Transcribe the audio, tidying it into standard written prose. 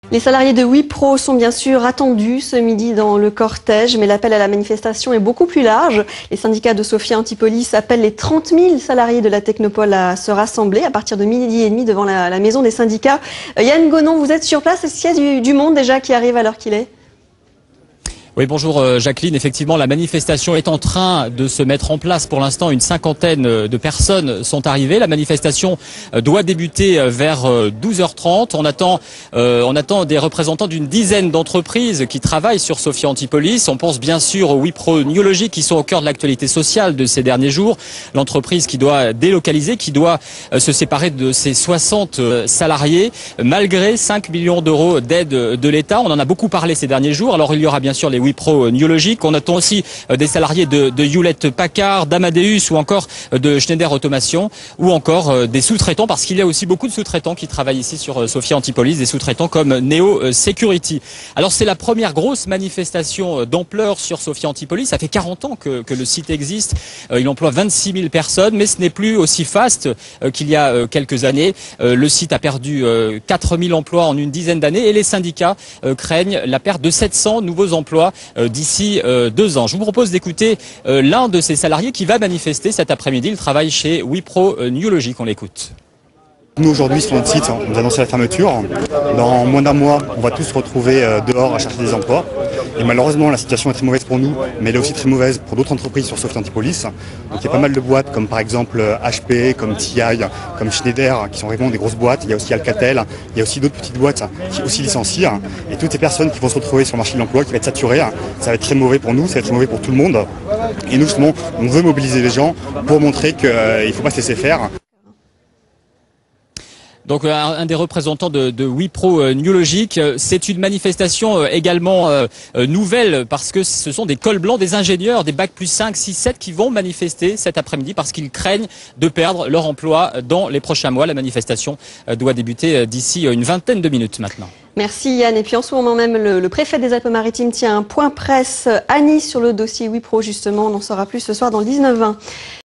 Les salariés de Wipro sont bien sûr attendus ce midi dans le cortège, mais l'appel à la manifestation est beaucoup plus large. Les syndicats de Sophia Antipolis appellent les 30 000 salariés de la Technopole à se rassembler à partir de 12h30 devant la maison des syndicats. Yann Gonon, vous êtes sur place, est-ce qu'il y a du monde déjà qui arrive à l'heure qu'il est ? Oui, bonjour Jacqueline. Effectivement, la manifestation est en train de se mettre en place. Pour l'instant, une cinquantaine de personnes sont arrivées. La manifestation doit débuter vers 12h30. On attend des représentants d'une dizaine d'entreprises qui travaillent sur Sophia Antipolis. On pense bien sûr aux Wipro Neologic qui sont au cœur de l'actualité sociale de ces derniers jours. L'entreprise qui doit délocaliser, qui doit se séparer de ses 60 salariés, malgré 5 millions d'euros d'aide de l'État. On en a beaucoup parlé ces derniers jours. Alors il y aura bien sûr les Wipro Neologic. On attend aussi des salariés de Hewlett Packard, d'Amadeus ou encore de Schneider Automation ou encore des sous-traitants, parce qu'il y a aussi beaucoup de sous-traitants qui travaillent ici sur Sophia Antipolis, des sous-traitants comme Neo Security. Alors c'est la première grosse manifestation d'ampleur sur Sophia Antipolis. Ça fait 40 ans que le site existe. Il emploie 26 000 personnes, mais ce n'est plus aussi faste qu'il y a quelques années. Le site a perdu 4 000 emplois en une dizaine d'années et les syndicats craignent la perte de 700 nouveaux emplois d'ici 2 ans. Je vous propose d'écouter l'un de ces salariés qui va manifester cet après-midi. Il travaille chez Wipro Neologic. On l'écoute. Nous aujourd'hui sur notre site, on nous annonce la fermeture. Dans moins d'un mois, on va tous se retrouver dehors à chercher des emplois. Et malheureusement, la situation est très mauvaise pour nous, mais elle est aussi très mauvaise pour d'autres entreprises sur Sophia Antipolis. Donc il y a pas mal de boîtes comme par exemple HP, comme TI, comme Schneider, qui sont vraiment des grosses boîtes. Il y a aussi Alcatel, il y a aussi d'autres petites boîtes qui aussi licencient. Et toutes ces personnes qui vont se retrouver sur le marché de l'emploi, qui va être saturé, ça va être très mauvais pour nous, ça va être très mauvais pour tout le monde. Et nous justement, on veut mobiliser les gens pour montrer qu'il ne faut pas se laisser faire. Donc un des représentants de Wipro Neologic, c'est une manifestation également nouvelle parce que ce sont des cols blancs, des ingénieurs, des bac plus 5, 6, 7 qui vont manifester cet après-midi parce qu'ils craignent de perdre leur emploi dans les prochains mois. La manifestation doit débuter d'ici une vingtaine de minutes maintenant. Merci Yann. Et puis en ce moment même, le préfet des Alpes-Maritimes tient un point presse à Nice sur le dossier Wipro justement. On en saura plus ce soir dans le 19-20.